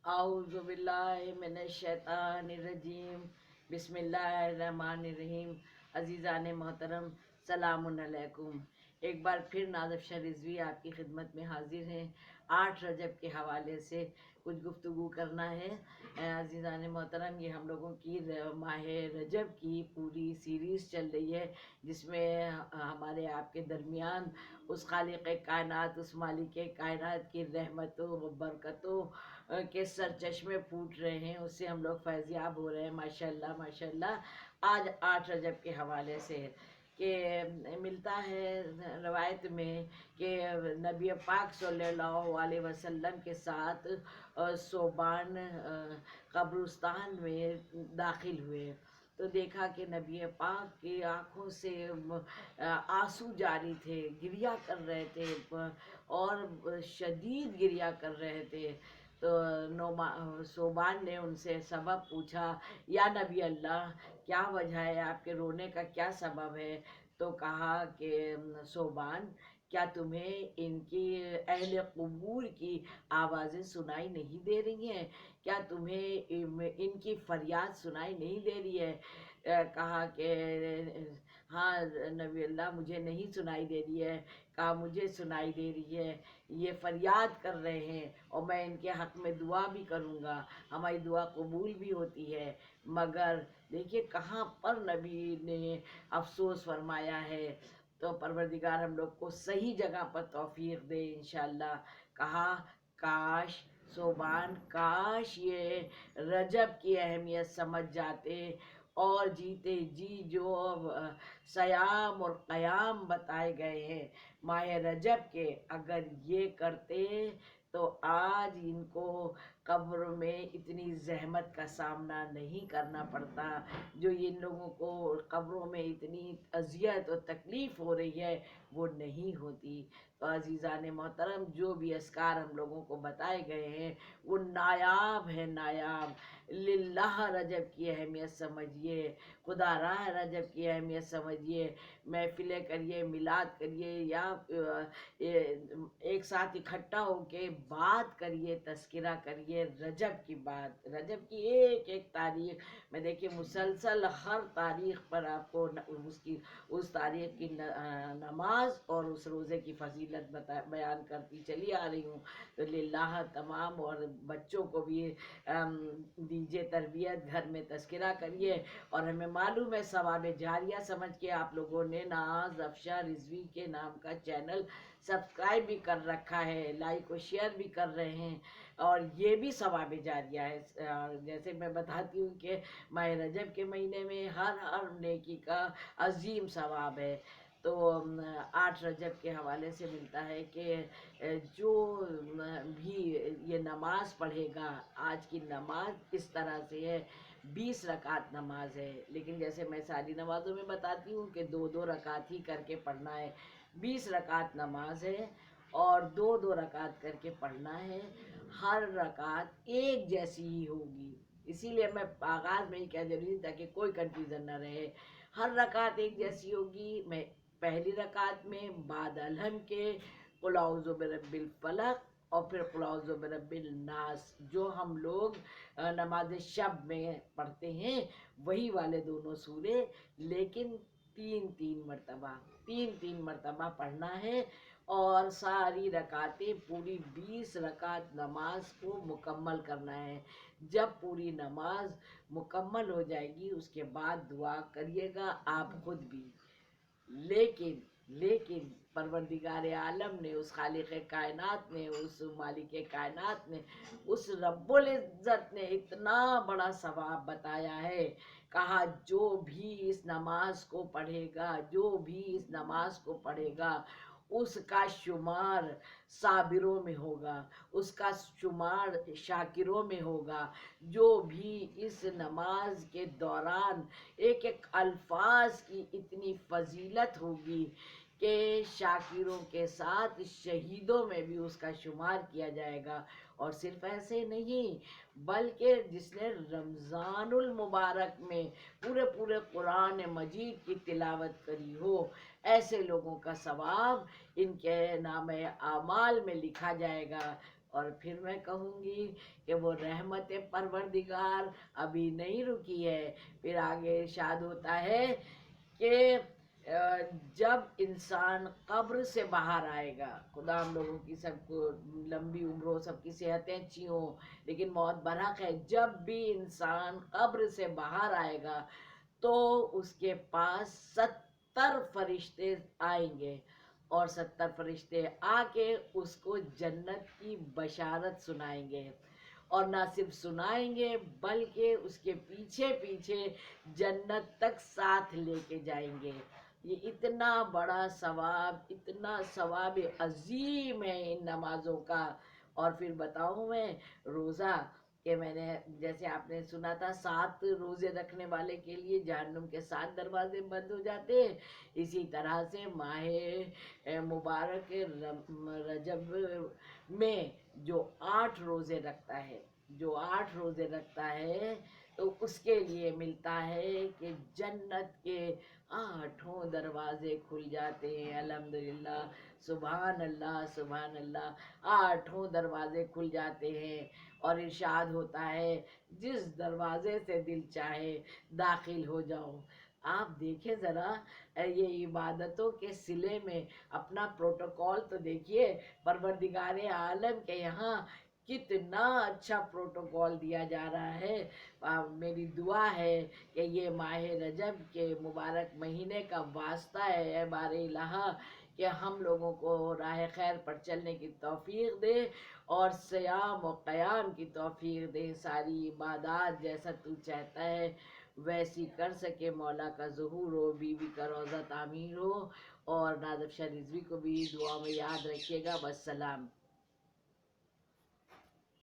आऊज़ु बिल्लाहि मिनश्शैतानिर्रजीम बिस्मिल्लाहिर्रहमानिर्रहीम। अज़ीज़ान मोहतरम, सलामुन अलैकुम। एक बार फिर नाज़िफ शाह रिज़वी आपकी खिदमत में हाजिर हैं। 8 रजब के हवाले से कुछ गुफ्तगू करना है। अज़ीज़ान मोहतरम, ये हम लोगों की माह रजब की पूरी सीरीज़ चल रही है, जिसमें हमारे आपके दरमियान उस खालिक़ कायनात, उस मालिक कायनात की रहमतों व बरकतों के सरचश्मे फूट रहे हैं, उससे हम लोग फैज़याब हो रहे हैं। माशाल्लाह माशाल्लाह। आज 8 रजब के हवाले से कि मिलता है रवायत में कि नबी पाक सल्लल्लाहु अलैहि वसल्लम के साथ सोबान कब्रिस्तान में दाखिल हुए तो देखा कि नबी पाक की आँखों से आंसू जारी थे, गिरिया कर रहे थे और शदीद गिरिया कर रहे थे। तो सोबान ने उनसे सबब पूछा, या नबी अल्लाह, क्या वजह है, आपके रोने का क्या सबब है? तो कहा कि सोबान, क्या तुम्हें इनकी अहले कुबूर की आवाज़ें सुनाई नहीं दे रही हैं? क्या तुम्हें इनकी फरियाद सुनाई नहीं दे रही है? कहा कि हाँ नबी अल्लाह, मुझे नहीं सुनाई दे रही है। कहा मुझे सुनाई दे रही है, ये फरियाद कर रहे हैं और मैं इनके हक़ में दुआ भी करूँगा, हमारी दुआ कबूल भी होती है। मगर देखिए कहाँ पर नबी ने अफसोस फरमाया है। तो परवरदिगार हम लोग को सही जगह पर तौफीक दे इंशाअल्लाह। कहा, काश सोबान, काश ये रजब की अहमियत समझ जाते और जीते जी जो सयाम और क़याम बताए गए हैं माह रजब के, अगर ये करते तो आज इनको कब्र में इतनी जहमत का सामना नहीं करना पड़ता, जो इन लोगों को कब्रों में इतनी अजियत और तकलीफ़ हो रही है वो नहीं होती। तो अज़ीज़ान मोहतरम, जो भी अस्कार हम लोगों को बताए गए हैं वो नायाब है, नायाब। लिल्लाह रजब की अहमियत समझिए, खुदा राह रजब की अहमियत समझिए, महफ़िलें करिए, मिलाद करिए, या एक साथ इकट्ठा होके बात करिए, तज़किरा करिए रजब की बात, रजब की एक एक तारीख में देखिए मुसलसल हर तारीख पर आपको उसकी उस तारीख की नमाज और उस रोज़े की फजीलत बयान करती चली आ रही हूँ। तो लिल्लाह तमाम, और बच्चों को भी दीजिए तरबियत, घर में तज़किरा करिए। और हमें मालूम है सवाब जारिया समझ के आप लोगों ने नाज़िफ शाह रिज़वी के नाम का चैनल सब्सक्राइब भी कर रखा है, लाइक और शेयर भी कर रहे हैं, और ये भी सवाब जारिया है। जैसे मैं बताती हूँ कि माह रजब के महीने में हर नेकी का अजीम सवाब है। तो 8 रजब के हवाले से मिलता है कि जो भी ये नमाज पढ़ेगा, आज की नमाज इस तरह से है, 20 रकात नमाज है, लेकिन जैसे मैं सारी नमाज़ों में बताती हूँ कि 2-2 रकात ही करके पढ़ना है। 20 रकात नमाज है और 2-2 रकात करके पढ़ना है। हर रकात एक जैसी ही होगी, इसीलिए मैं आगाज़ में ही कह दे रही थी ताकि कोई कन्फ्यूज़न ना रहे। हर रकात एक जैसी होगी। मैं पहली रकात में बाद अलहम के कुल औज़ु बिरब्बिल फलक और फिर कुल औज़ु बिरब्बिल नास, जो हम लोग नमाज शब में पढ़ते हैं, वही वाले दोनों सूरे, लेकिन 3-3 मरतबा, 3-3 मरतबा पढ़ना है। और सारी रकातें, पूरी 20 रकात नमाज को मुकम्मल करना है। जब पूरी नमाज मुकम्मल हो जाएगी उसके बाद दुआ करिएगा आप खुद भी। लेकिन लेकिन परवरदिगार आलम ने, उस खालिक कायनात ने, उस मालिक कायनात ने, उस रब्बुल इज़्ज़त ने इतना बड़ा सवाब बताया है। कहा, जो भी इस नमाज को पढ़ेगा, जो भी इस नमाज को पढ़ेगा, उसका शुमार साबिरों में होगा, उसका शुमार शाकिरों में होगा। जो भी इस नमाज के दौरान एक एक अल्फाज की इतनी फजीलत होगी कि शाकिरों के साथ शहीदों में भी उसका शुमार किया जाएगा। और सिर्फ ऐसे नहीं, बल्कि जिसने रमज़ानुल मुबारक में पूरे पूरे कुरान मजीद की तिलावत करी हो, ऐसे लोगों का सवाब इनके नाम आमाल में लिखा जाएगा। اور پھر میں کہوں گی کہ وہ رحمت پروردگار ابھی نہیں رکی ہے. پھر آگے ارشاد ہوتا ہے کہ جب انسان قبر سے باہر آئے گا، خدا ہم لوگوں کی سب کو لمبی عمر ہو، سب کی صحتیں اچھی ہوں، لیکن موت برحق ہے. جب بھی انسان قبر سے باہر آئے گا تو اس کے پاس 70 فرشتے آئیں گے، اور 70 فرشتے آ کے اس کو جنت کی بشارت سنائیں گے. اور نہ صرف سنائیں گے بلکہ اس کے پیچھے پیچھے جنت تک ساتھ لے کے جائیں گے. یہ اتنا بڑا ثواب، اتنا ثواب عظیم ہے ان نمازوں کا. اور پھر بتاؤں میں روزہ، کہ میں نے جیسے آپ نے سنا تھا 7 روزے رکھنے والے کے لیے جہنم کے 7 دروازے بند ہو جاتے ہیں، اسی طرح سے ماہ مبارک رجب میں جو 8 روزے رکھتا ہے، جو 8 روزے رکھتا ہے تو اس کے لیے ملتا ہے کہ جنت کے 8 دروازے کھل جاتے ہیں. الحمدللہ، سبحان اللہ سبحان اللہ، 8 دروازے کھل جاتے ہیں. اور ارشاد ہوتا ہے جس دروازے سے دل چاہے داخل ہو جاؤ. آپ دیکھیں ذرا یہ عبادتوں کے صلے میں اپنا پروٹوکول تو دیکھیے. پروردگار عالم کے یہاں کتنا اچھا پروٹوکول دیا جا رہا ہے. میری دعا ہے کہ یہ ماہ رجب کے مبارک مہینے کا واسطہ ہے اے بار الہ کہ ہم لوگوں کو راہ خیر پر چلنے کی توفیق دے، اور صیام و قیام کی توفیق دے. ساری عبادات جیسا تو چاہتا ہے ویسی کر سکے. مولا کا ظہور ہو، بیوی کا روضہ تعمیر ہو، اور نازف شاہ رضوی کو بھی دعا میں یاد رکھیے گا. والسلام.